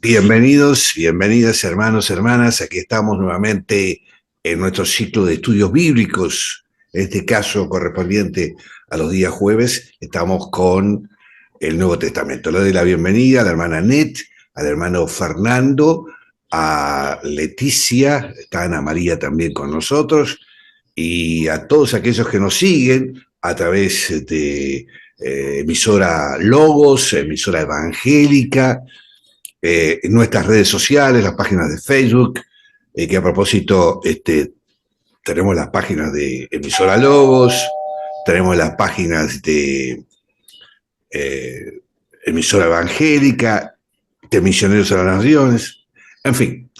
Bienvenidos, bienvenidas hermanos, hermanas. Aquí estamos nuevamente en nuestro ciclo de estudios bíblicos, en este caso correspondiente a los días jueves. Estamos con el Nuevo Testamento. Le doy la bienvenida a la hermana Net, al hermano Fernando, a Leticia, está Ana María también con nosotros, y a todos aquellos que nos siguen a través de emisora Logos, emisora evangélica, en nuestras redes sociales, las páginas de Facebook, que a propósito tenemos las páginas de emisora Logos, tenemos las páginas de emisora evangélica, de Misioneros a las Naciones, en fin,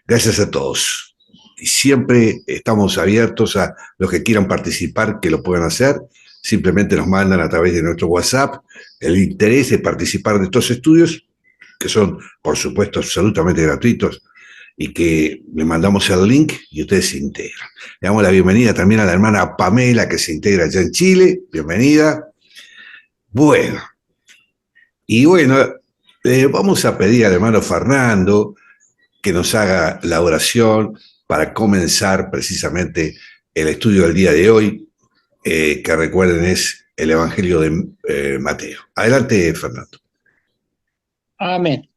gracias a todos. Y siempre estamos abiertos a los que quieran participar, que lo puedan hacer. Simplemente nos mandan a través de nuestro WhatsApp el interés de participar de estos estudios, que son, por supuesto, absolutamente gratuitos, y que le mandamos el link y ustedes se integran. Le damos la bienvenida también a la hermana Pamela, que se integra allá en Chile. Bienvenida. Bueno, vamos a pedir al hermano Fernando que nos haga la oración para comenzar precisamente el estudio del día de hoy, que recuerden es el Evangelio de Mateo. Adelante, Fernando. Amén.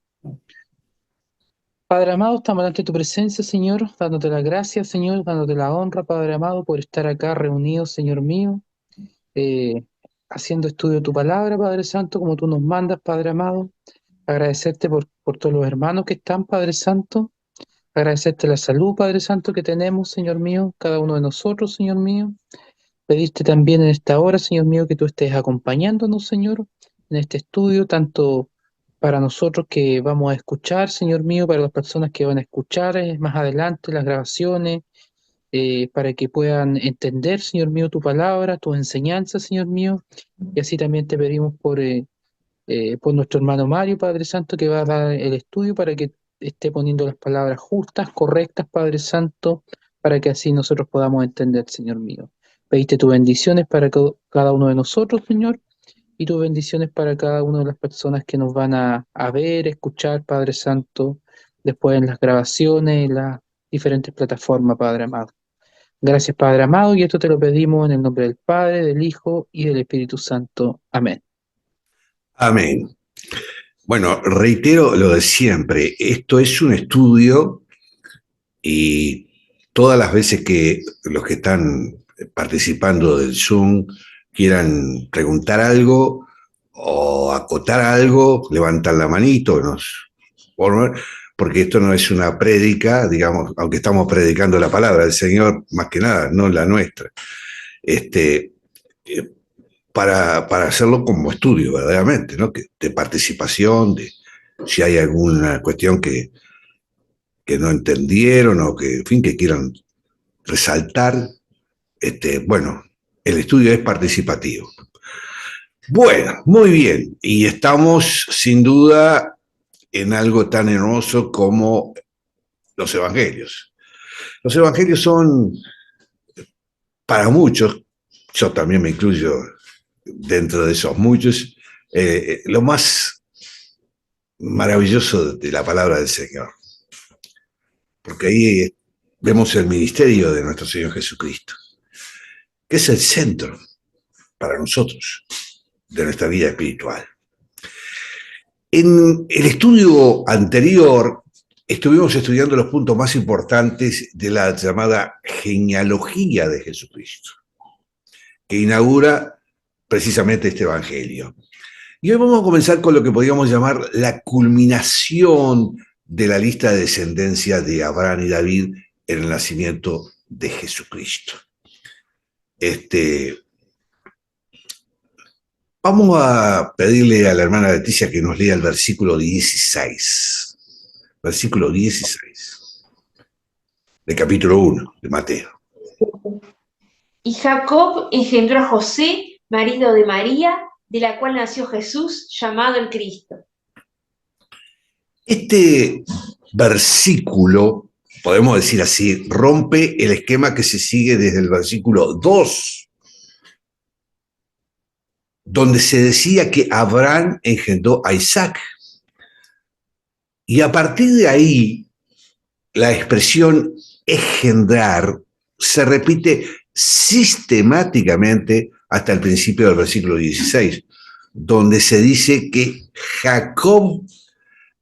Padre amado, estamos ante tu presencia, Señor, dándote la gracia, Señor, dándote la honra, Padre amado, por estar acá reunidos, Señor mío, eh, haciendo estudio de tu palabra, Padre Santo, como tú nos mandas, Padre amado. Agradecerte por todos los hermanos que están, Padre Santo. Agradecerte la salud, Padre Santo, que tenemos, Señor mío, cada uno de nosotros, Señor mío. Pedirte también en esta hora, Señor mío, que tú estés acompañándonos, Señor, en este estudio, tanto para nosotros que vamos a escuchar, Señor mío, para las personas que van a escuchar más adelante las grabaciones, para que puedan entender, Señor mío, tu palabra, tus enseñanzas, Señor mío. Y así también te pedimos por nuestro hermano Mario, Padre Santo, que va a dar el estudio para que esté poniendo las palabras justas, correctas, Padre Santo, para que así nosotros podamos entender, Señor mío. Pediste tus bendiciones para cada uno de nosotros, Señor, y tus bendiciones para cada una de las personas que nos van a ver, escuchar, Padre Santo, después en las grabaciones, en las diferentes plataformas, Padre amado. Gracias, Padre amado, y esto te lo pedimos en el nombre del Padre, del Hijo y del Espíritu Santo. Amén. Amén. Bueno, reitero lo de siempre, esto es un estudio y todas las veces que los que están participando del Zoom quieran preguntar algo o acotar algo, levantan la manito, porque esto no es una prédica, digamos, aunque estamos predicando la palabra del Señor, más que nada, no la nuestra. Eh, para hacerlo como estudio, verdaderamente, ¿no? De participación, de si hay alguna cuestión que no entendieron o que, en fin, que quieran resaltar. Bueno, el estudio es participativo. Bueno, muy bien. Y estamos sin duda en algo tan hermoso como los evangelios. Los evangelios son, para muchos, yo también me incluyo dentro de esos muchos, lo más maravilloso de la palabra del Señor. Porque ahí vemos el ministerio de nuestro Señor Jesucristo, que es el centro para nosotros de nuestra vida espiritual. En el estudio anterior estuvimos estudiando los puntos más importantes de la llamada genealogía de Jesucristo, que inaugura precisamente este evangelio. Y hoy vamos a comenzar con lo que podríamos llamar la culminación de la lista de descendencia de Abraham y David en el nacimiento de Jesucristo. Vamos a pedirle a la hermana Leticia que nos lea el versículo 16. Versículo 16 del capítulo 1 de Mateo. Y Jacob engendró a José, marido de María, de la cual nació Jesús, llamado el Cristo. Este versículo, podemos decir así, rompe el esquema que se sigue desde el versículo 2, donde se decía que Abraham engendró a Isaac. Y a partir de ahí, la expresión engendrar se repite sistemáticamente hasta el principio del versículo 16, donde se dice que Jacob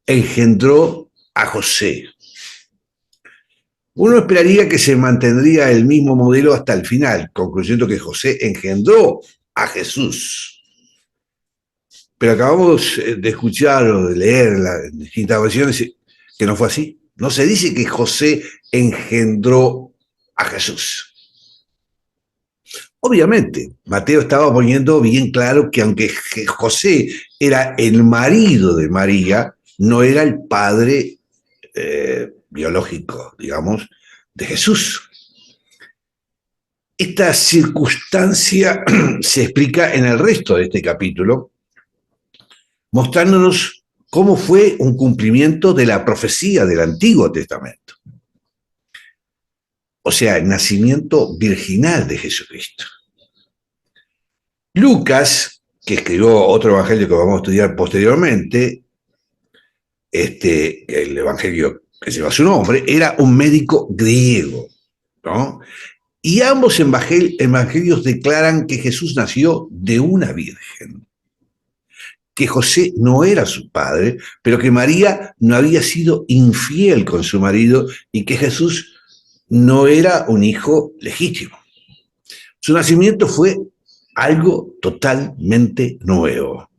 engendró a José. Uno esperaría que se mantendría el mismo modelo hasta el final, concluyendo que José engendró a Jesús. Pero acabamos de escuchar o de leer en distintas versiones que no fue así. No se dice que José engendró a Jesús. Obviamente, Mateo estaba poniendo bien claro que aunque José era el marido de María, no era el padre biológico, digamos, de Jesús. Esta circunstancia se explica en el resto de este capítulo, mostrándonos cómo fue un cumplimiento de la profecía del Antiguo Testamento. O sea, el nacimiento virginal de Jesucristo. Lucas, que escribió otro evangelio que vamos a estudiar posteriormente, el evangelio que lleva su nombre, era un médico griego, ¿no? Y ambos evangelios declaran que Jesús nació de una virgen, que José no era su padre, pero que María no había sido infiel con su marido y que Jesús no era un hijo legítimo. Su nacimiento fue algo totalmente nuevo.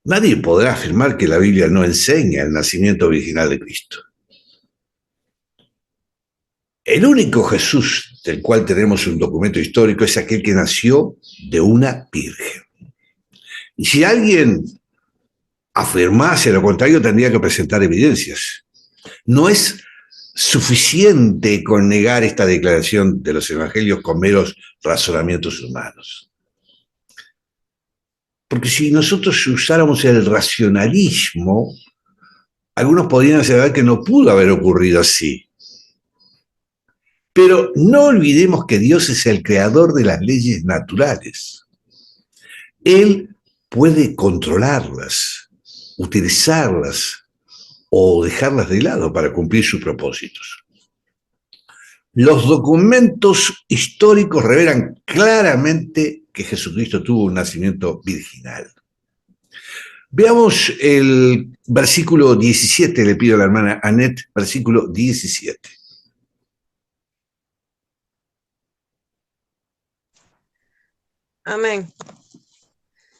Nadie podrá afirmar que la Biblia no enseña el nacimiento virginal de Cristo. El único Jesús del cual tenemos un documento histórico es aquel que nació de una virgen. Y si alguien afirmase lo contrario, tendría que presentar evidencias. No es suficiente con negar esta declaración de los evangelios con meros razonamientos humanos. Porque si nosotros usáramos el racionalismo, algunos podrían asegurar que no pudo haber ocurrido así. Pero no olvidemos que Dios es el creador de las leyes naturales. Él puede controlarlas, utilizarlas o dejarlas de lado para cumplir sus propósitos. Los documentos históricos revelan claramente que Jesucristo tuvo un nacimiento virginal. Veamos el versículo 17, le pido a la hermana Annette, versículo 17. Amén.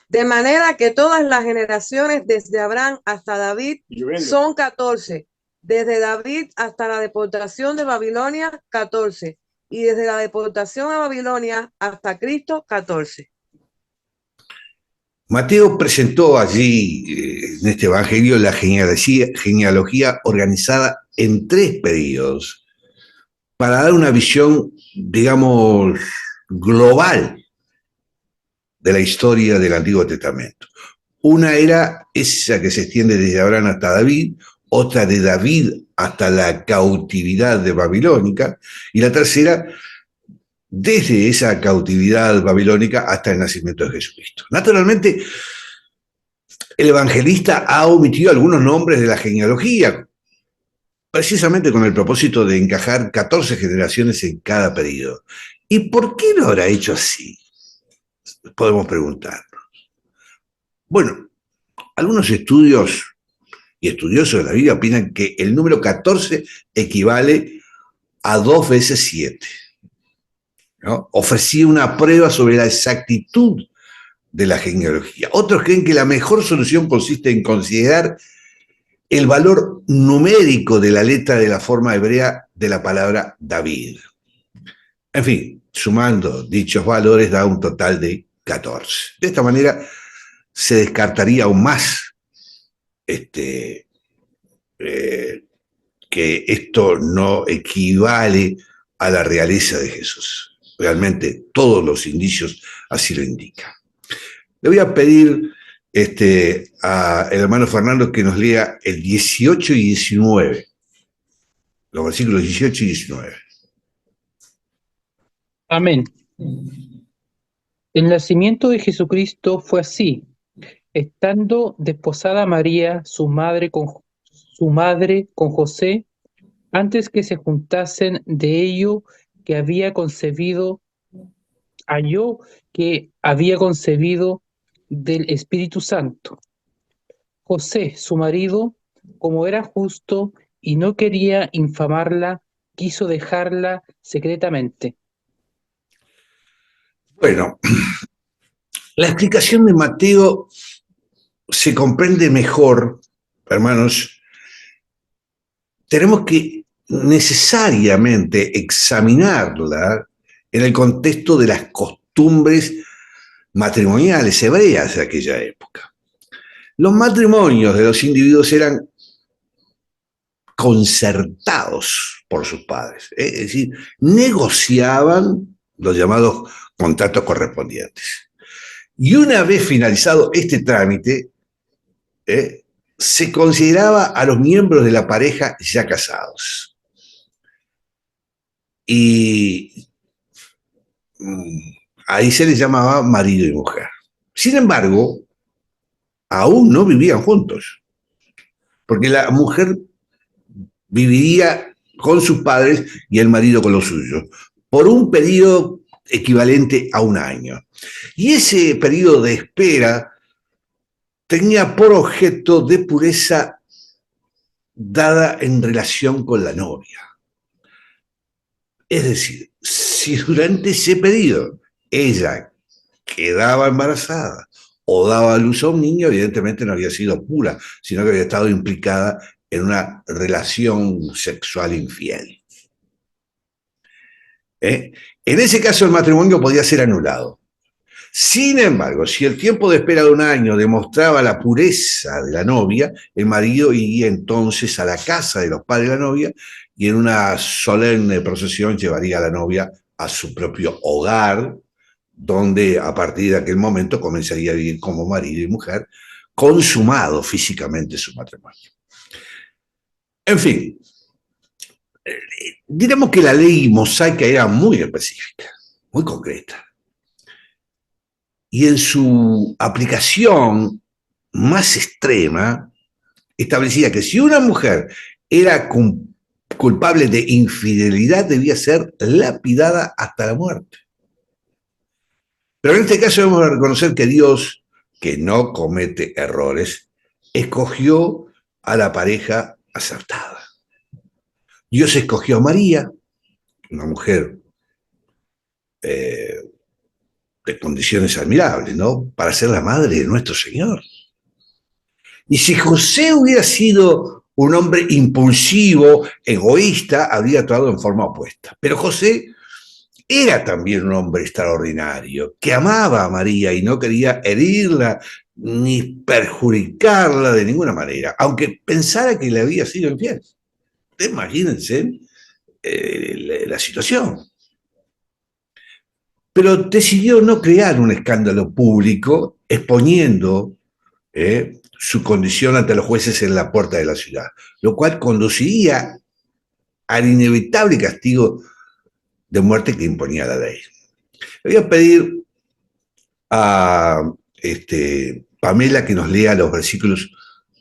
De manera que todas las generaciones desde Abraham hasta David son 14. Desde David hasta la deportación de Babilonia, 14. Y desde la deportación a Babilonia hasta Cristo, 14. Mateo presentó allí, en este evangelio, la genealogía organizada en 3 periodos para dar una visión, digamos, global de la historia del Antiguo Testamento. Una era esa que se extiende desde Abraham hasta David, otra de David hasta la cautividad de babilónica, y la tercera desde esa cautividad babilónica hasta el nacimiento de Jesucristo. Naturalmente, el evangelista ha omitido algunos nombres de la genealogía, precisamente con el propósito de encajar 14 generaciones en cada periodo. ¿Y por qué lo habrá hecho así? Podemos preguntarnos. Bueno, algunos estudios y estudiosos de la Biblia opinan que el número 14 equivale a 2 veces 7. ¿No? Ofrecía una prueba sobre la exactitud de la genealogía. Otros creen que la mejor solución consiste en considerar el valor numérico de la letra de la forma hebrea de la palabra David. En fin, sumando dichos valores da un total de 14. De esta manera se descartaría aún más que esto no equivale a la realeza de Jesús. Realmente todos los indicios así lo indican. Le voy a pedir al hermano Fernando que nos lea el 18 y 19, los versículos 18 y 19. Amén. El nacimiento de Jesucristo fue así. Estando desposada María, su madre con José, antes que se juntasen de ello que había concebido, halló que había concebido del Espíritu Santo. José, su marido, como era justo y no quería infamarla, quiso dejarla secretamente. Bueno, la explicación de Mateo se comprende mejor, hermanos. Tenemos que necesariamente examinarla en el contexto de las costumbres matrimoniales hebreas de aquella época. Los matrimonios de los individuos eran concertados por sus padres, es decir, negociaban los llamados contratos correspondientes. Y una vez finalizado este trámite, se consideraba a los miembros de la pareja ya casados. Y ahí se les llamaba marido y mujer. Sin embargo, aún no vivían juntos, porque la mujer viviría con sus padres y el marido con los suyos, por un periodo equivalente a un año. Y ese periodo de espera tenía por objeto de pureza dada en relación con la novia. Es decir, si durante ese periodo ella quedaba embarazada o daba a luz a un niño, evidentemente no había sido pura, sino que había estado implicada en una relación sexual infiel. En ese caso el matrimonio podía ser anulado. Sin embargo, si el tiempo de espera de un año demostraba la pureza de la novia, el marido iría entonces a la casa de los padres de la novia y en una solemne procesión llevaría a la novia a su propio hogar, donde a partir de aquel momento comenzaría a vivir como marido y mujer, consumado físicamente su matrimonio. En fin, diremos que la ley mosaica era muy específica, muy concreta. Y en su aplicación más extrema, establecía que si una mujer era culpable de infidelidad, debía ser lapidada hasta la muerte. Pero en este caso debemos reconocer que Dios, que no comete errores, escogió a la pareja acertada. Dios escogió a María, una mujer de condiciones admirables, ¿no?, para ser la madre de nuestro Señor. Y si José hubiera sido un hombre impulsivo, egoísta, habría actuado en forma opuesta. Pero José era también un hombre extraordinario, que amaba a María y no quería herirla ni perjudicarla de ninguna manera, aunque pensara que le había sido infiel. Imagínense la situación. Pero decidió no crear un escándalo público exponiendo su condición ante los jueces en la puerta de la ciudad, lo cual conduciría al inevitable castigo de muerte que imponía la ley. Le voy a pedir a Pamela que nos lea los versículos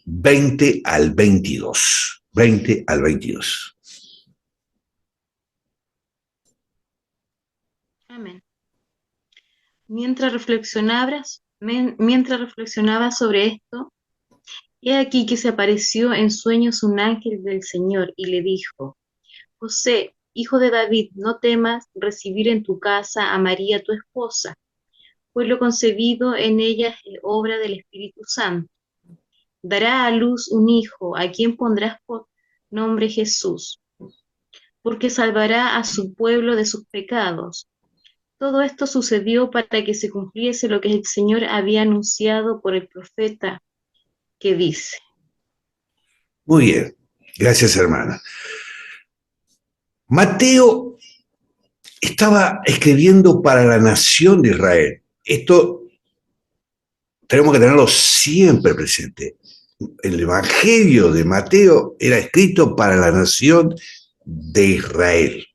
20 al 22. 20 al 22. Amén. Mientras reflexionaba sobre esto, he aquí que se apareció en sueños un ángel del Señor y le dijo: José, hijo de David, no temas recibir en tu casa a María tu esposa, pues lo concebido en ella es obra del Espíritu Santo. Dará a luz un hijo, a quien pondrás por nombre Jesús, porque salvará a su pueblo de sus pecados. Todo esto sucedió para que se cumpliese lo que el Señor había anunciado por el profeta, que dice. Muy bien, gracias, hermana. Mateo estaba escribiendo para la nación de Israel. Esto tenemos que tenerlo siempre presente. El Evangelio de Mateo era escrito para la nación de Israel.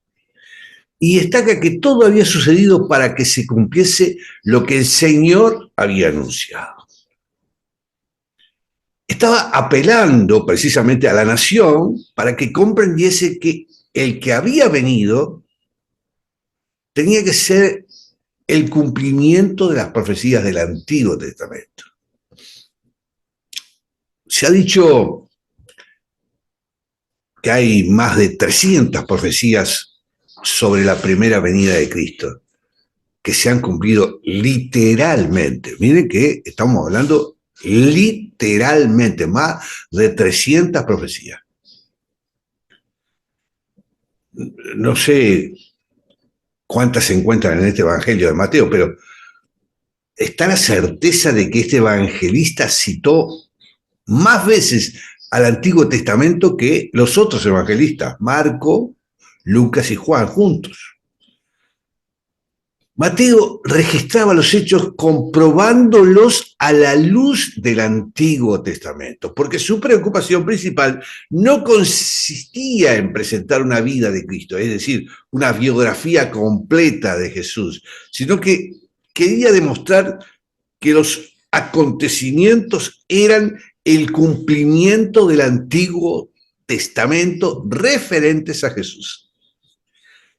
y destaca que todo había sucedido para que se cumpliese lo que el Señor había anunciado. Estaba apelando precisamente a la nación para que comprendiese que el que había venido tenía que ser el cumplimiento de las profecías del Antiguo Testamento. Se ha dicho que hay más de 300 profecías sobre la primera venida de Cristo que se han cumplido literalmente. Miren que estamos hablando literalmente, más de 300 profecías. No sé cuántas se encuentran en este Evangelio de Mateo, pero está la certeza de que este evangelista citó más veces al Antiguo Testamento que los otros evangelistas, Marco, Lucas y Juan juntos. Mateo registraba los hechos comprobándolos a la luz del Antiguo Testamento, porque su preocupación principal no consistía en presentar una vida de Cristo, es decir, una biografía completa de Jesús, sino que quería demostrar que los acontecimientos eran el cumplimiento del Antiguo Testamento referentes a Jesús.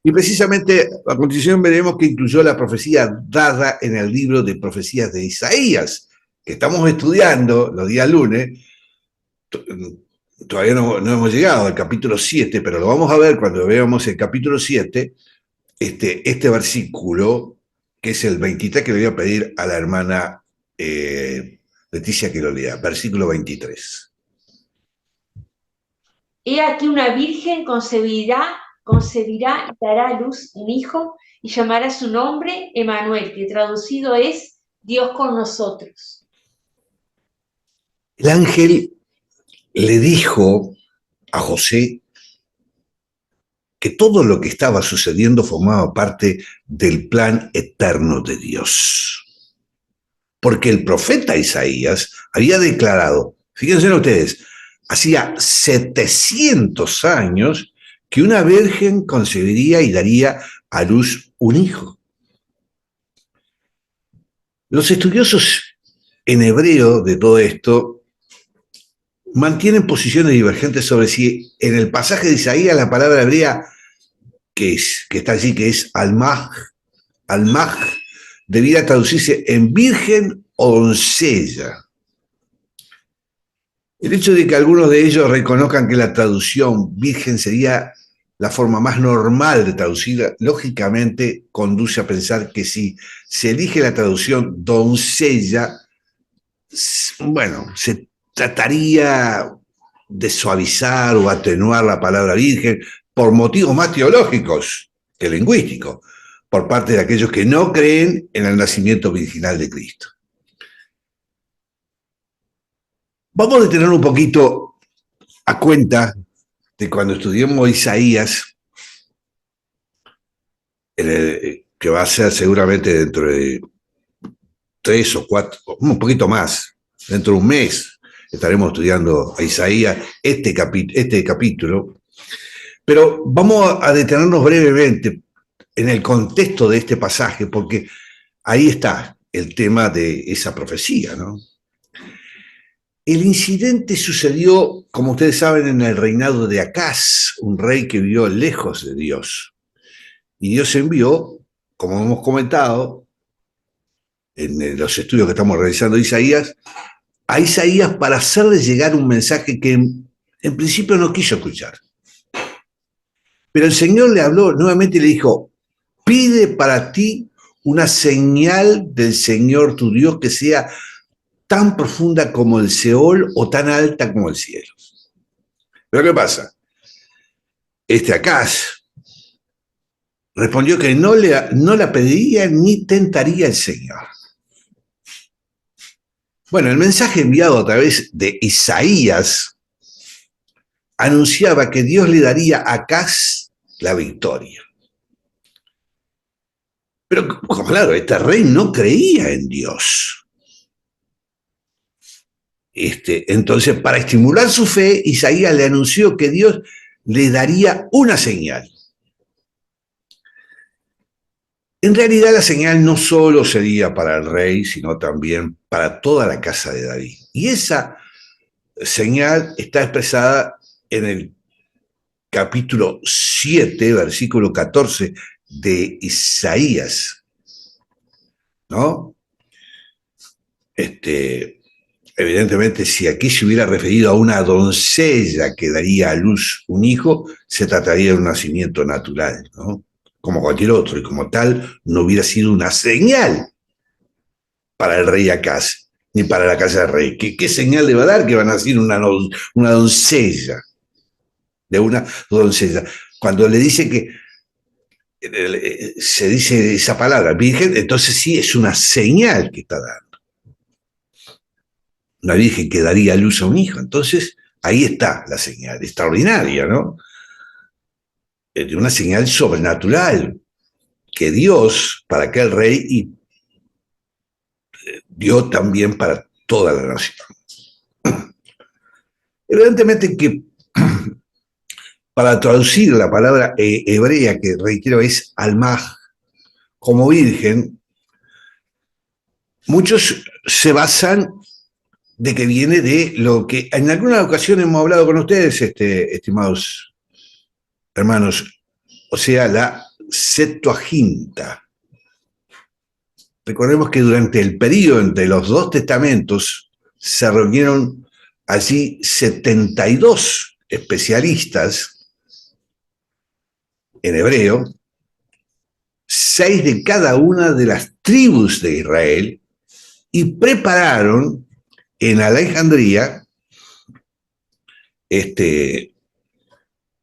Y precisamente a continuación veremos que incluyó la profecía dada en el libro de profecías de Isaías, que estamos estudiando los días lunes. Todavía no hemos llegado al capítulo 7, pero lo vamos a ver cuando veamos el capítulo 7, este versículo, que es el 23, que le voy a pedir a la hermana Leticia que lo lea, versículo 23. He aquí una virgen concebirá y dará a luz un hijo y llamará su nombre Emmanuel, que traducido es Dios con nosotros. El ángel le dijo a José que todo lo que estaba sucediendo formaba parte del plan eterno de Dios. Porque el profeta Isaías había declarado, fíjense ustedes, hacía 700 años que una virgen concebiría y daría a luz un hijo. Los estudiosos en hebreo de todo esto mantienen posiciones divergentes sobre si en el pasaje de Isaías la palabra hebrea que está allí, que es almaj, debía traducirse en virgen o doncella. El hecho de que algunos de ellos reconozcan que la traducción virgen sería la forma más normal de traducirla, lógicamente conduce a pensar que si se elige la traducción doncella, bueno, se trataría de suavizar o atenuar la palabra virgen por motivos más teológicos que lingüísticos, por parte de aquellos que no creen en el nacimiento virginal de Cristo. Vamos a detener un poquito a cuenta de cuando estudiemos Isaías, que va a ser seguramente dentro de 3 o 4, un poquito más, dentro de un mes, estaremos estudiando a Isaías este capítulo, pero vamos a detenernos brevemente en el contexto de este pasaje, porque ahí está el tema de esa profecía, ¿no? El incidente sucedió, como ustedes saben, en el reinado de Acaz, un rey que vivió lejos de Dios. Y Dios envió, como hemos comentado, en los estudios que estamos realizando de Isaías, a Isaías para hacerle llegar un mensaje que en principio no quiso escuchar. Pero el Señor le habló nuevamente y le dijo, pide para ti una señal del Señor tu Dios que sea tan profunda como el Seol o tan alta como el cielo. Pero ¿qué pasa? Acaz respondió que no la pediría ni tentaría el Señor. Bueno, el mensaje enviado a través de Isaías anunciaba que Dios le daría a Acaz la victoria. Pero claro, este rey no creía en Dios. Entonces, para estimular su fe, Isaías le anunció que Dios le daría una señal. En realidad la señal no solo sería para el rey, sino también para toda la casa de David. Y esa señal está expresada en el capítulo 7, versículo 14 de Isaías, ¿no? Evidentemente, si aquí se hubiera referido a una doncella que daría a luz un hijo, se trataría de un nacimiento natural, ¿no? Como cualquier otro, y como tal, no hubiera sido una señal para el rey Acaz, ni para la casa del rey. ¿Qué señal le va a dar que va a nacer una doncella? De una doncella. Cuando le dice que se dice esa palabra, virgen, entonces sí es una señal que está dando. Una virgen que daría a luz a un hijo. Entonces, ahí está la señal, extraordinaria, ¿no? De una señal sobrenatural que Dios, para aquel rey, y dio también para toda la nación. Evidentemente que para traducir la palabra hebrea, que reitero es almaj, como virgen, muchos se basan de que viene de lo que en alguna ocasión hemos hablado con ustedes, estimados hermanos, o sea, la Septuaginta. Recordemos que durante el periodo entre los dos testamentos se reunieron allí 72 especialistas en hebreo, 6 de cada una de las tribus de Israel, y prepararon en Alejandría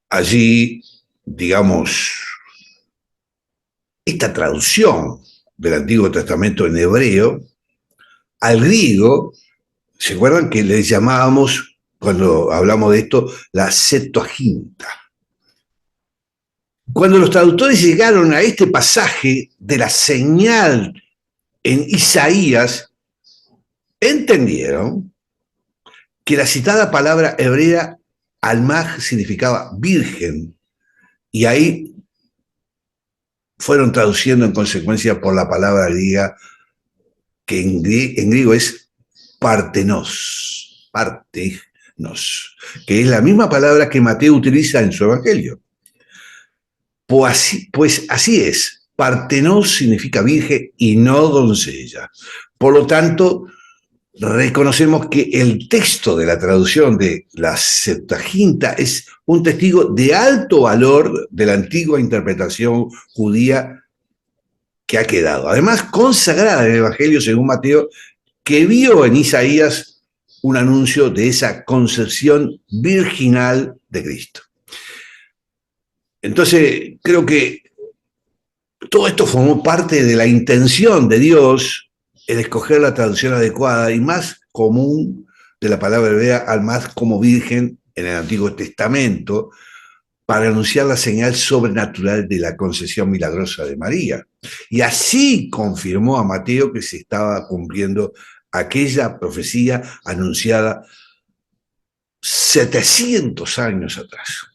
allí, digamos, esta traducción del Antiguo Testamento en hebreo al griego. ¿Se acuerdan que le llamábamos, cuando hablamos de esto, la Septuaginta? Cuando los traductores llegaron a este pasaje de la señal en Isaías, entendieron que la citada palabra hebrea almaj significaba virgen, y ahí fueron traduciendo en consecuencia por la palabra griega, que en griego es partenos, que es la misma palabra que Mateo utiliza en su evangelio. Pues así es, partenos significa virgen y no doncella. Por lo tanto, reconocemos que el texto de la traducción de la Septuaginta es un testigo de alto valor de la antigua interpretación judía que ha quedado. Además, consagrada en el Evangelio según Mateo, que vio en Isaías un anuncio de esa concepción virginal de Cristo. Entonces, creo que todo esto formó parte de la intención de Dios en escoger la traducción adecuada y más común de la palabra hebrea almaj como virgen en el Antiguo Testamento, para anunciar la señal sobrenatural de la concepción milagrosa de María. Y así confirmó a Mateo que se estaba cumpliendo aquella profecía anunciada 700 años atrás.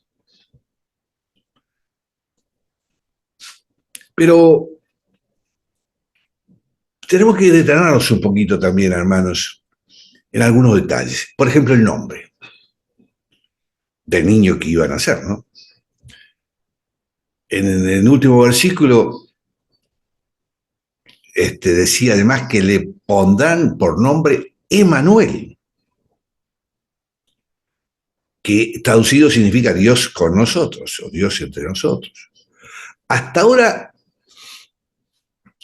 Pero tenemos que detenernos un poquito también, hermanos, en algunos detalles. Por ejemplo, el nombre del niño que iba a nacer, ¿no? En el último versículo decía además que le pondrán por nombre Emanuel, que traducido significa Dios con nosotros, o Dios entre nosotros. Hasta ahora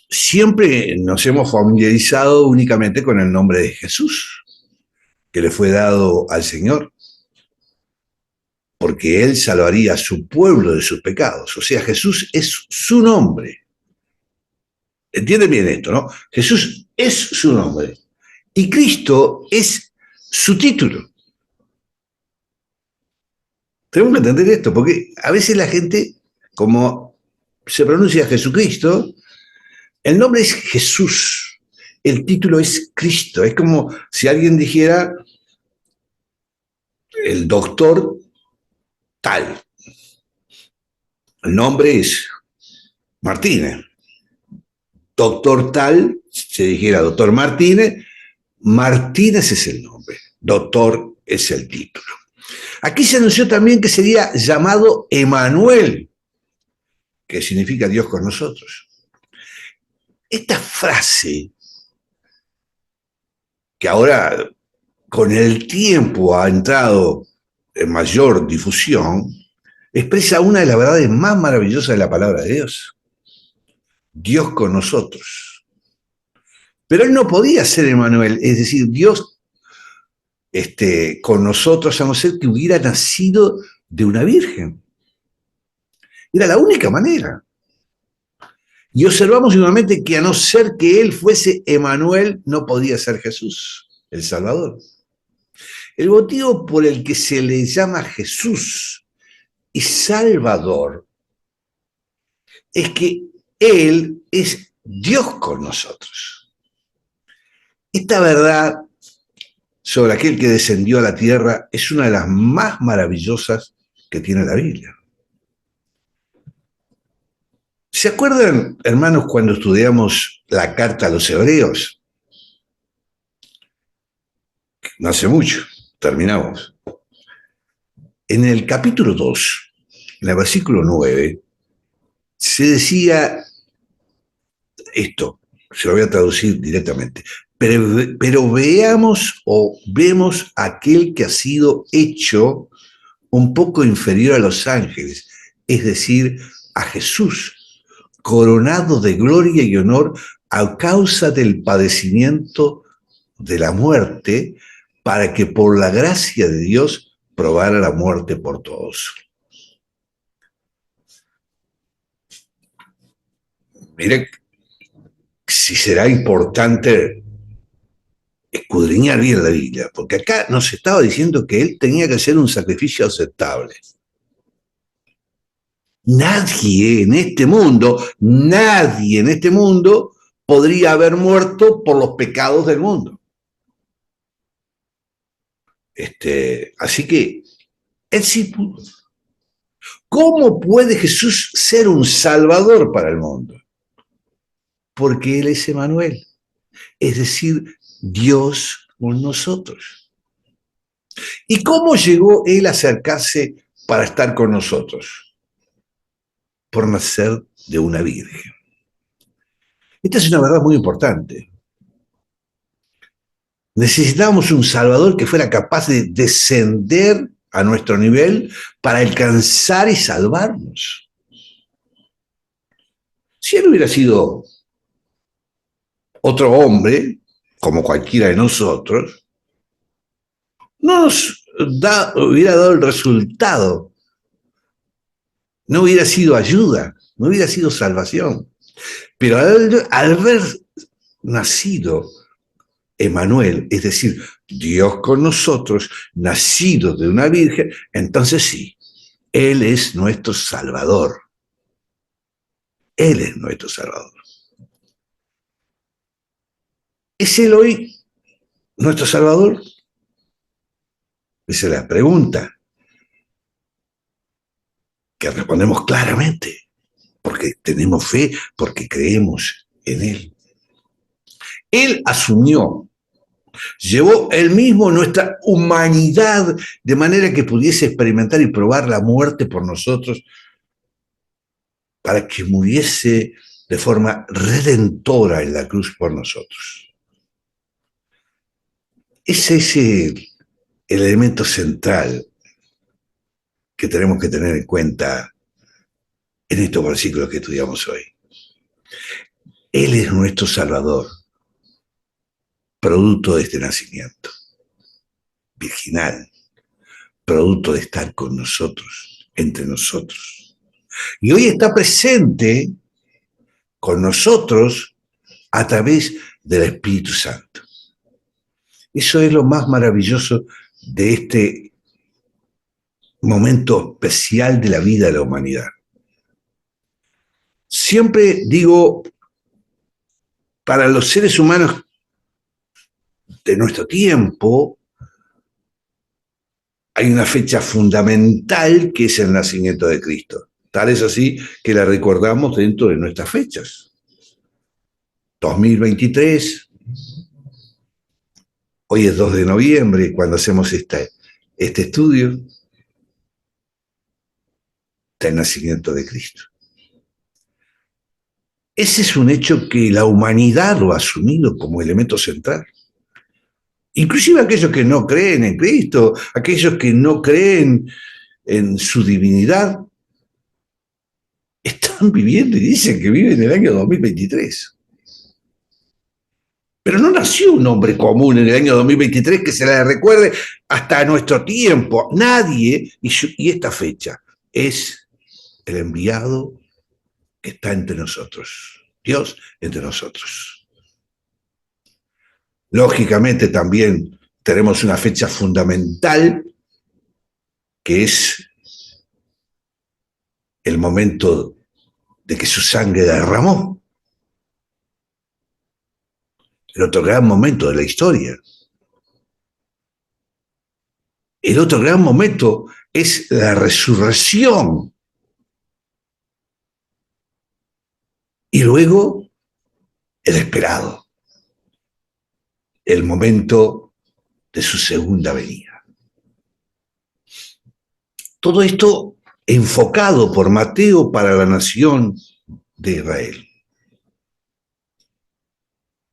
siempre nos hemos familiarizado únicamente con el nombre de Jesús, que le fue dado al Señor, porque Él salvaría a su pueblo de sus pecados. O sea, Jesús es su nombre. Entienden bien esto, ¿no? Jesús es su nombre y Cristo es su título. Tenemos que entender esto, porque a veces la gente, como se pronuncia Jesucristo, el nombre es Jesús, el título es Cristo. Es como si alguien dijera el doctor tal. El nombre es Martínez. doctor tal, se dijera doctor Martínez, Martínez es el nombre, doctor es el título. Aquí se anunció también que sería llamado Emanuel, que significa Dios con nosotros. Esta frase, que ahora con el tiempo ha entrado en mayor difusión, expresa una de las verdades más maravillosas de la palabra de Dios. Dios con nosotros. Pero él no podía ser Emanuel, es decir, Dios con nosotros, a no ser que hubiera nacido de una virgen. Era la única manera. Y observamos igualmente que a no ser que él fuese Emanuel, no podía ser Jesús, el Salvador. El motivo por el que se le llama Jesús y Salvador es que él es Dios con nosotros. Esta verdad sobre aquel que descendió a la tierra es una de las más maravillosas que tiene la Biblia. ¿Se acuerdan, hermanos, cuando estudiamos la carta a los Hebreos? No hace mucho, terminamos. En el capítulo 2, en el versículo 9, se decía esto, se lo voy a traducir directamente, pero veamos o vemos a aquel que ha sido hecho un poco inferior a los ángeles, es decir, a Jesús, coronado de gloria y honor a causa del padecimiento de la muerte, para que por la gracia de Dios probara la muerte por todos. Miren, si será importante escudriñar bien la Biblia, porque acá nos estaba diciendo que él tenía que hacer un sacrificio aceptable. Nadie en este mundo podría haber muerto por los pecados del mundo. Así que él sí pudo. ¿Cómo puede Jesús ser un salvador para el mundo? Porque él es Emanuel, es decir, Dios con nosotros. ¿Y cómo llegó él a acercarse para estar con nosotros? Por nacer de una virgen. Esta es una verdad muy importante. Necesitábamos un Salvador que fuera capaz de descender a nuestro nivel para alcanzar y salvarnos. Si él hubiera sido otro hombre, como cualquiera de nosotros, no nos hubiera dado el resultado, no hubiera sido ayuda, no hubiera sido salvación. Pero al haber nacido Emanuel, es decir, Dios con nosotros, nacido de una virgen, entonces sí, Él es nuestro Salvador. Él es nuestro Salvador. ¿Es Él hoy nuestro Salvador? Esa es la pregunta que respondemos claramente, porque tenemos fe, porque creemos en Él. Él asumió, llevó él mismo nuestra humanidad de manera que pudiese experimentar y probar la muerte por nosotros, para que muriese de forma redentora en la cruz por nosotros. Ese es el elemento central que tenemos que tener en cuenta en estos versículos que estudiamos hoy. Él es nuestro Salvador, producto de este nacimiento virginal, producto de estar con nosotros, entre nosotros. Y hoy está presente con nosotros a través del Espíritu Santo. Eso es lo más maravilloso de este momento especial de la vida de la humanidad. Siempre digo, para los seres humanos de nuestro tiempo, hay una fecha fundamental que es el nacimiento de Cristo. Tal es así que la recordamos dentro de nuestras fechas. 2023, hoy es 2 de noviembre cuando hacemos este estudio, está el nacimiento de Cristo. Ese es un hecho que la humanidad lo ha asumido como elemento central. Inclusive aquellos que no creen en Cristo, aquellos que no creen en su divinidad, están viviendo y dicen que viven en el año 2023. Pero no nació un hombre común en el año 2023 que se le recuerde hasta nuestro tiempo. Nadie, y esta fecha, es el enviado que está entre nosotros. Dios entre nosotros. Lógicamente también tenemos una fecha fundamental que es el momento de que su sangre derramó. El otro gran momento de la historia. El otro gran momento es la resurrección. Y luego, el esperado. El momento de su segunda venida. Todo esto enfocado por Mateo para la nación de Israel.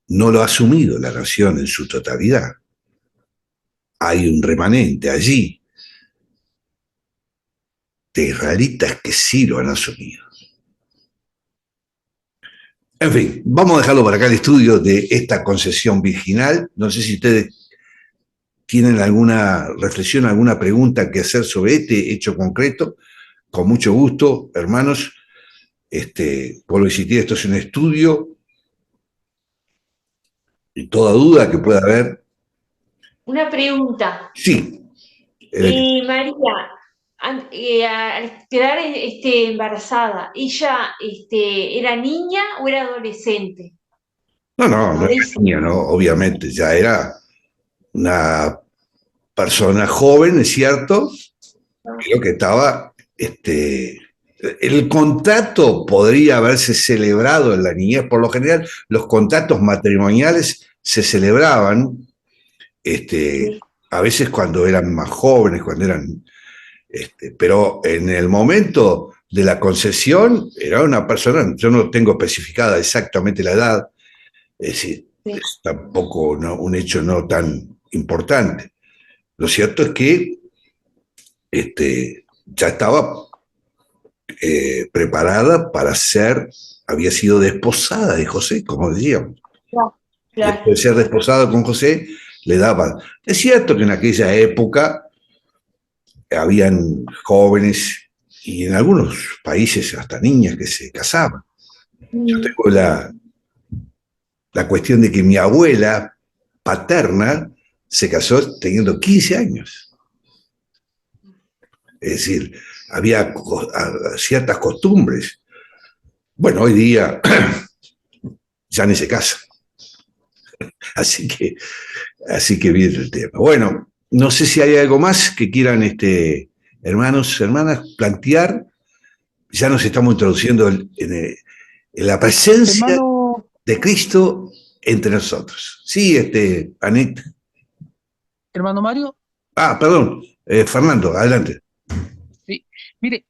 No lo ha asumido la nación en su totalidad. Hay un remanente allí de israelitas que sí lo han asumido. En fin, vamos a dejarlo para acá el estudio de esta concesión virginal. No sé si ustedes tienen alguna reflexión, alguna pregunta que hacer sobre este hecho concreto. Con mucho gusto, hermanos. Vuelvo a insistir, esto es un estudio y toda duda que pueda haber. Una pregunta. Sí. María, al quedar embarazada, ¿ella era niña o era adolescente? No era niña, no, obviamente, ya era una persona joven, es cierto, creo que estaba, el contrato podría haberse celebrado en la niñez. Por lo general, los contratos matrimoniales se celebraban, sí, a veces cuando eran más jóvenes, cuando eran, pero en el momento de la concesión era una persona, yo no tengo especificada exactamente la edad, es decir, sí, es tampoco un hecho no tan importante. Lo cierto es que ya estaba preparada para había sido desposada de José, como decíamos. Claro. Después de ser desposada con José, le daban. Es cierto que en aquella época habían jóvenes y en algunos países hasta niñas que se casaban. Yo tengo la cuestión de que mi abuela paterna se casó teniendo 15 años. Es decir, había ciertas costumbres. Bueno, hoy día ya ni se casa. Así que viene el tema. Bueno, no sé si hay algo más que quieran, hermanos, hermanas, plantear. Ya nos estamos introduciendo en la presencia, hermano, de Cristo entre nosotros. Sí, Anet. Hermano Mario. Perdón, Fernando, adelante. Sí, mire,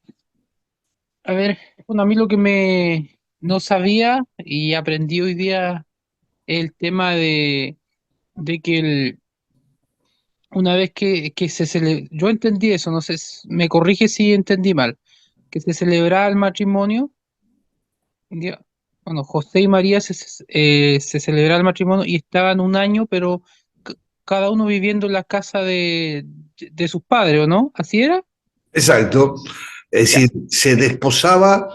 a ver, bueno, a mí lo que no sabía y aprendí hoy día el tema de que una vez que se celebra, yo entendí eso, no sé, me corrige si entendí mal, que se celebraba el matrimonio, bueno, José y María se celebraba el matrimonio y estaban un año, pero cada uno viviendo en la casa de sus padres, ¿o no? ¿Así era? Exacto, es decir, se desposaba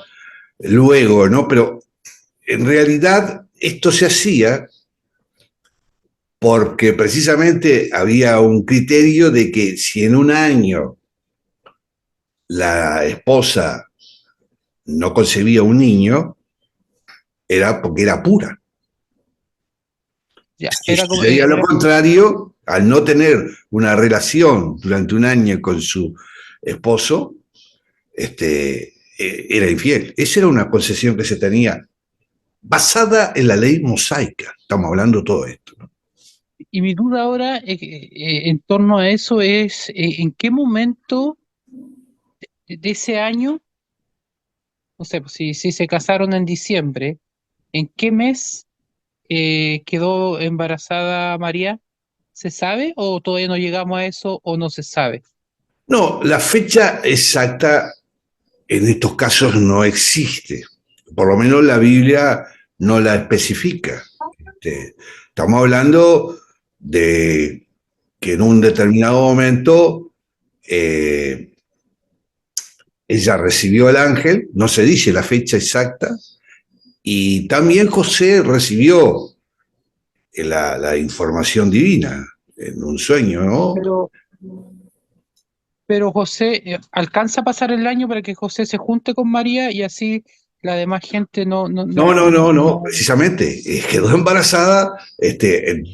luego, ¿no? Pero en realidad esto se hacía porque precisamente había un criterio de que si en un año la esposa no concebía un niño, era porque era pura. Ya, si sucedía lo contrario, al no tener una relación durante un año con su esposo, era infiel. Esa era una concesión que se tenía basada en la ley mosaica. Estamos hablando de todo esto, ¿no? Y mi duda ahora en torno a eso es, ¿en qué momento de ese año, no sé, pues si se casaron en diciembre, ¿en qué mes quedó embarazada María? ¿Se sabe o todavía no llegamos a eso o no se sabe? No, la fecha exacta en estos casos no existe. Por lo menos la Biblia no la especifica. Estamos hablando de que en un determinado momento ella recibió al ángel, no se dice la fecha exacta, y también José recibió la información divina en un sueño, ¿no? Pero José, ¿alcanza a pasar el año para que José se junte con María y así la demás gente No, precisamente, quedó embarazada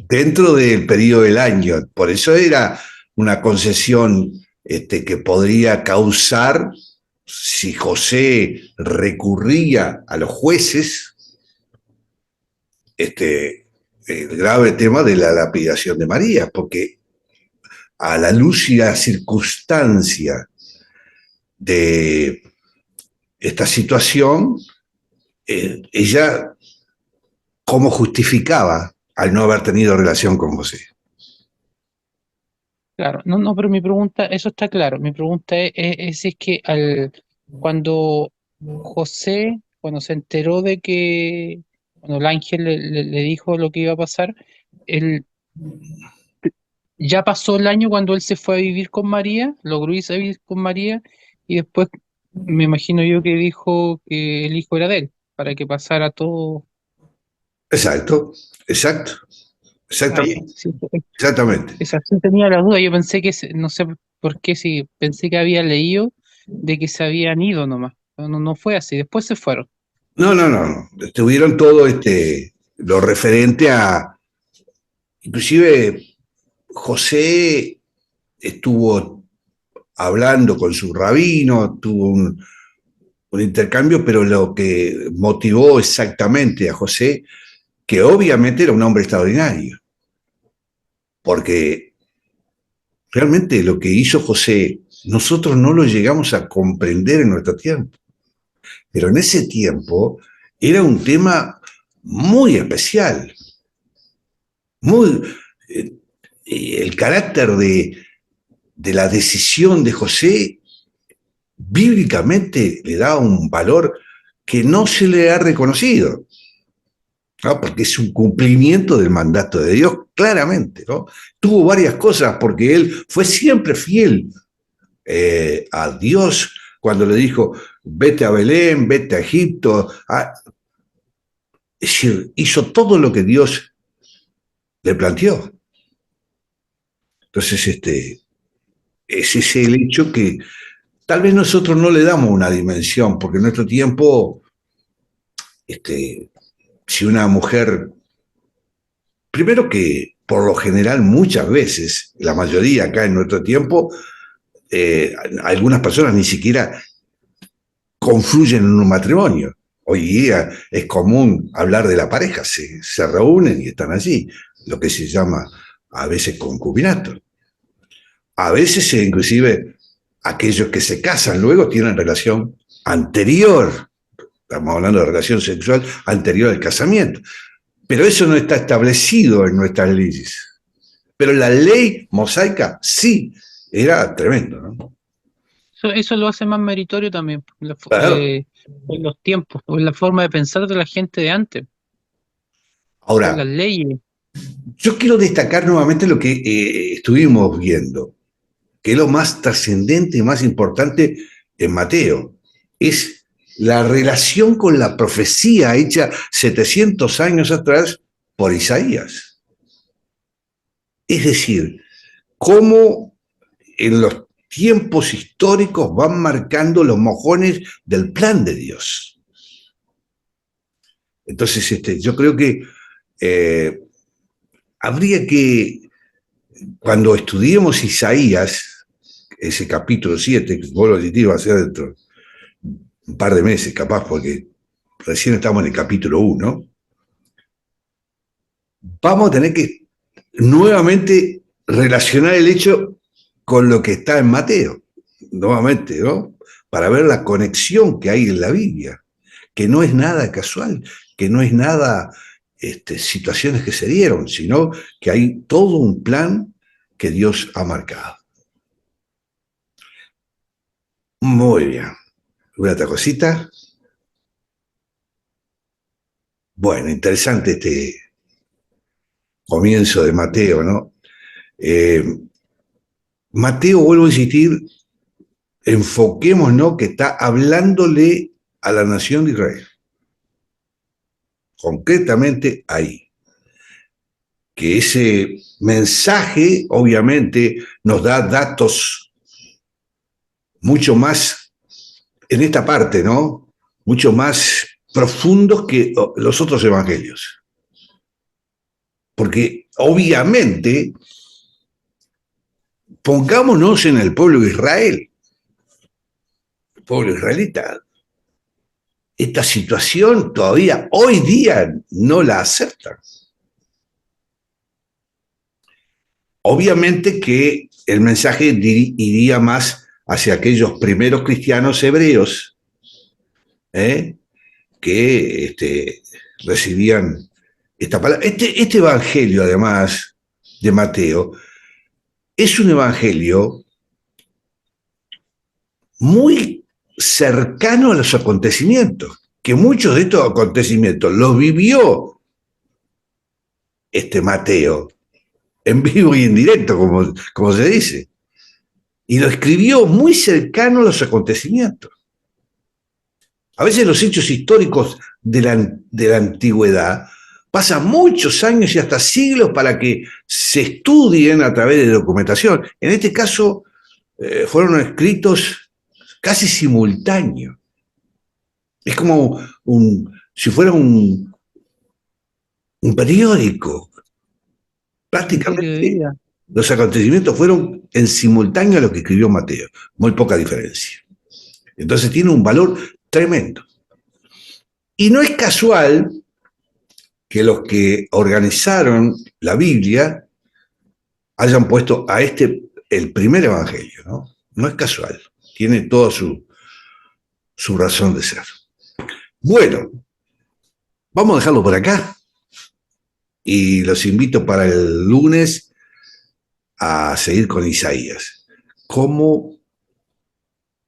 dentro del periodo del año, por eso era una concesión que podría causar, si José recurría a los jueces, el grave tema de la lapidación de María, porque a la luz y la circunstancia de esta situación, ella, ¿cómo justificaba al no haber tenido relación con José? Claro, no, pero mi pregunta, eso está claro. Mi pregunta es si es que cuando José, cuando se enteró de que, cuando el ángel le dijo lo que iba a pasar, él ya pasó el año cuando él se fue a vivir con María, logró irse a vivir con María, y después me imagino yo que dijo que el hijo era de él, para que pasara todo. Exacto, Ah, ya, exactamente, sí, exactamente. esa sí tenía la duda. Yo pensé que, no sé por qué, si pensé que había leído de que se habían ido nomás. No fue así, después se fueron. No. Tuvieron todo lo referente a, inclusive José estuvo hablando con su rabino, tuvo un intercambio, pero lo que motivó exactamente a José, que obviamente era un hombre extraordinario, porque realmente lo que hizo José, nosotros no lo llegamos a comprender en nuestro tiempo, pero en ese tiempo era un tema muy especial, muy... el carácter de la decisión de José bíblicamente le da un valor que no se le ha reconocido, ¿no? Porque es un cumplimiento del mandato de Dios, claramente, ¿no? Tuvo varias cosas porque él fue siempre fiel a Dios cuando le dijo, vete a Belén, vete a Egipto. Es decir, hizo todo lo que Dios le planteó. Entonces, ese es el hecho que tal vez nosotros no le damos una dimensión, porque en nuestro tiempo, si una mujer, primero que por lo general muchas veces, la mayoría acá en nuestro tiempo, algunas personas ni siquiera confluyen en un matrimonio. Hoy día es común hablar de la pareja, se reúnen y están allí, lo que se llama a veces concubinato. A veces inclusive aquellos que se casan luego tienen relación anterior, estamos hablando de relación sexual anterior al casamiento, pero eso no está establecido en nuestras leyes. Pero la ley mosaica sí, era tremendo, ¿no? Eso lo hace más meritorio también, Claro. en los tiempos, o en la forma de pensar de la gente de antes, con las Ahora, leyes. yo quiero destacar nuevamente lo que estuvimos viendo, que es lo más trascendente y más importante en Mateo, es la relación con la profecía hecha 700 años atrás por Isaías. Es decir, cómo en los tiempos históricos van marcando los mojones del plan de Dios. Entonces, yo creo que habría que, cuando estudiemos Isaías, ese capítulo 7, que vos lo va a ser dentro de un par de meses, capaz, porque recién estamos en el capítulo 1, vamos a tener que nuevamente relacionar el hecho con lo que está en Mateo, nuevamente, ¿no? Para ver la conexión que hay en la Biblia, que no es nada casual, que no es nada situaciones que se dieron, sino que hay todo un plan que Dios ha marcado. Muy bien. ¿Una otra cosita? Bueno, interesante este comienzo de Mateo, ¿no? Mateo, vuelvo a insistir, enfoquémonos que está hablándole a la nación de Israel. Concretamente ahí. Que ese mensaje, obviamente, nos da datos mucho más, en esta parte, ¿no? Mucho más profundos que los otros evangelios. Porque, obviamente, pongámonos en el pueblo de Israel, el pueblo israelita. Esta situación todavía hoy día no la aceptan. Obviamente que el mensaje iría más hacia aquellos primeros cristianos hebreos que recibían esta palabra. Este evangelio, además de Mateo, es un evangelio muy cercano a los acontecimientos, que muchos de estos acontecimientos los vivió Mateo en vivo y en directo, como se dice, y lo escribió muy cercano a los acontecimientos. A veces los hechos históricos de la antigüedad pasan muchos años y hasta siglos para que se estudien a través de documentación. En este caso, fueron escritos casi simultáneos. Es como si fuera un periódico. Prácticamente los acontecimientos fueron en simultáneo a lo que escribió Mateo. Muy poca diferencia. Entonces tiene un valor tremendo. Y no es casual que los que organizaron la Biblia hayan puesto a el primer evangelio, ¿no? No es casual. Tiene toda su razón de ser. Bueno, vamos a dejarlo por acá. Y los invito para el lunes a seguir con Isaías. ¿Cómo?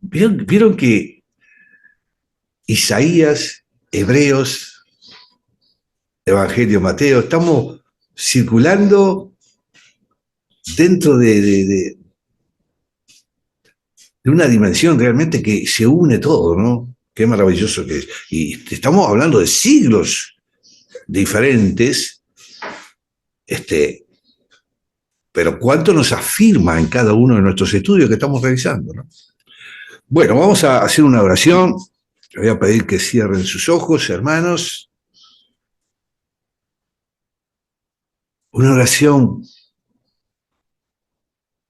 ¿Vieron que Isaías, Hebreos, Evangelio, Mateo, estamos circulando dentro de una dimensión realmente que se une todo, ¿no? Qué maravilloso que es. Y estamos hablando de siglos diferentes, pero cuánto nos afirma en cada uno de nuestros estudios que estamos realizando, ¿no? Bueno, vamos a hacer una oración. Les voy a pedir que cierren sus ojos, hermanos. Una oración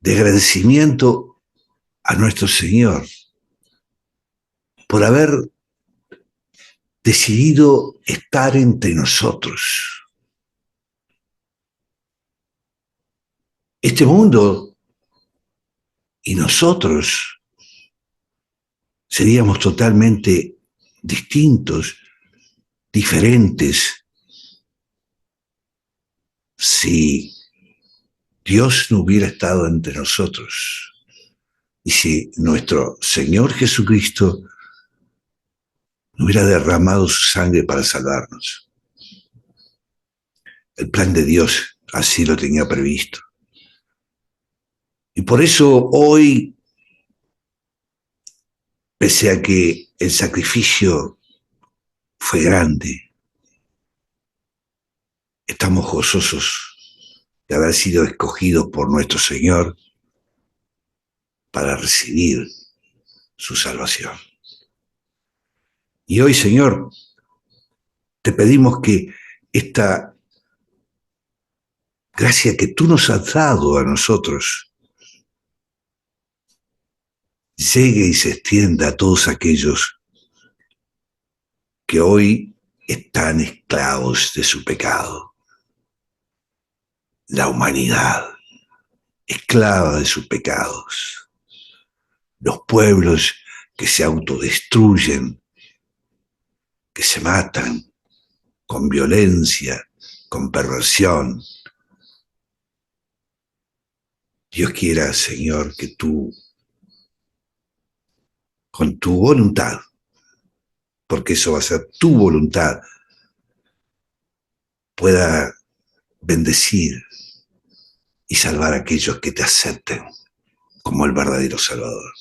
de agradecimiento a nuestro Señor por haber decidido estar entre nosotros. Este mundo y nosotros seríamos totalmente distintos, diferentes, si Dios no hubiera estado entre nosotros y si nuestro Señor Jesucristo no hubiera derramado su sangre para salvarnos. El plan de Dios así lo tenía previsto. Y por eso hoy, pese a que el sacrificio fue grande, estamos gozosos de haber sido escogidos por nuestro Señor para recibir su salvación. Y hoy, Señor, te pedimos que esta gracia que tú nos has dado a nosotros llegue y se extienda a todos aquellos que hoy están esclavos de su pecado. La humanidad, esclava de sus pecados. Los pueblos que se autodestruyen, que se matan con violencia, con perversión. Dios quiera, Señor, que tú, con tu voluntad, porque eso va a ser tu voluntad, pueda bendecir y salvar a aquellos que te acepten como el verdadero Salvador.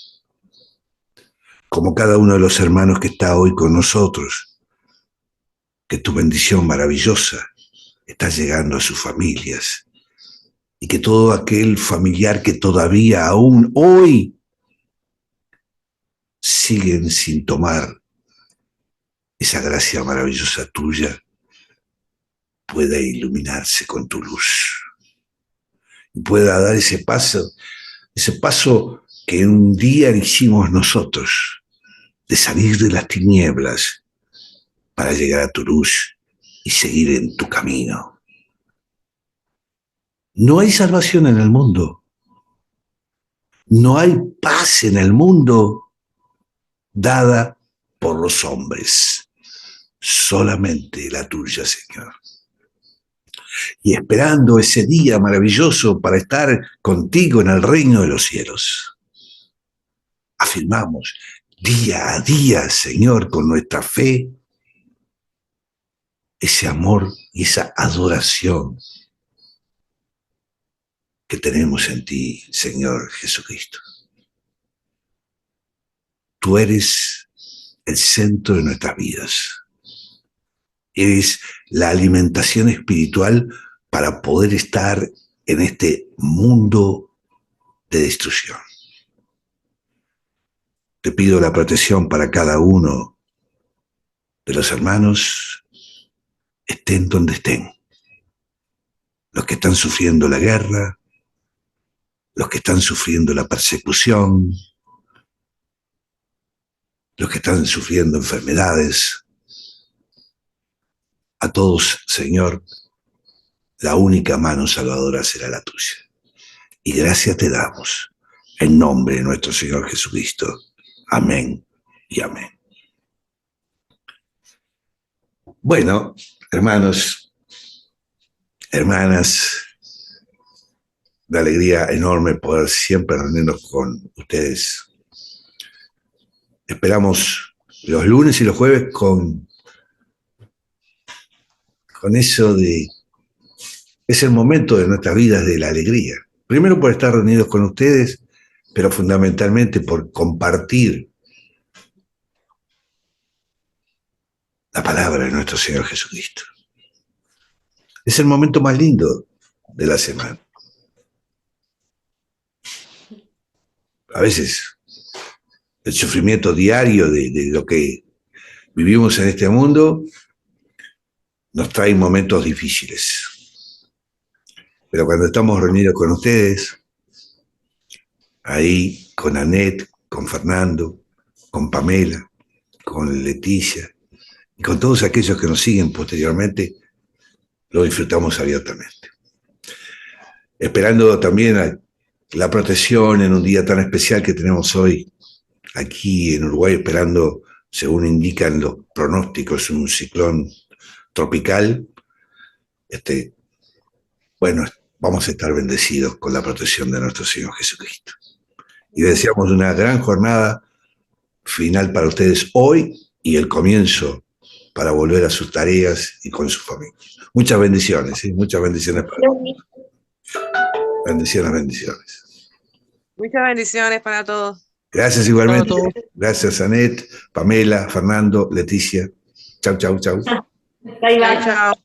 Como cada uno de los hermanos que está hoy con nosotros, que tu bendición maravillosa está llegando a sus familias y que todo aquel familiar que todavía aún hoy siguen sin tomar esa gracia maravillosa tuya pueda iluminarse con tu luz y pueda dar ese paso que un día hicimos nosotros, de salir de las tinieblas para llegar a tu luz y seguir en tu camino. No hay salvación en el mundo. No hay paz en el mundo dada por los hombres. Solamente la tuya, Señor. Y esperando ese día maravilloso para estar contigo en el reino de los cielos. Afirmamos día a día, Señor, con nuestra fe, ese amor y esa adoración que tenemos en ti, Señor Jesucristo. Tú eres el centro de nuestras vidas. Eres la alimentación espiritual para poder estar en este mundo de destrucción. Te pido la protección para cada uno de los hermanos, estén donde estén. Los que están sufriendo la guerra, los que están sufriendo la persecución, los que están sufriendo enfermedades. A todos, Señor, la única mano salvadora será la tuya. Y gracias te damos, en nombre de nuestro Señor Jesucristo. Amén y amén. Bueno, hermanos, hermanas, de alegría enorme poder siempre reunirnos con ustedes. Esperamos los lunes y los jueves con eso de... Es el momento de nuestras vidas de la alegría. Primero por estar reunidos con ustedes, pero fundamentalmente por compartir la palabra de nuestro Señor Jesucristo. Es el momento más lindo de la semana. A veces el sufrimiento diario de lo que vivimos en este mundo nos trae momentos difíciles. Pero cuando estamos reunidos con ustedes, ahí con Anet, con Fernando, con Pamela, con Leticia y con todos aquellos que nos siguen posteriormente, lo disfrutamos abiertamente. Esperando también a la protección en un día tan especial que tenemos hoy aquí en Uruguay, esperando, según indican los pronósticos, un ciclón tropical. Bueno, vamos a estar bendecidos con la protección de nuestro Señor Jesucristo. Y deseamos una gran jornada final para ustedes hoy y el comienzo para volver a sus tareas y con sus familias. Muchas bendiciones, ¿sí? Muchas bendiciones para todos. Bendiciones, bendiciones. Muchas bendiciones para todos. Gracias igualmente. Gracias, Anet, Pamela, Fernando, Leticia. Chau, chau, chau. Bye, bye. Chao, chao.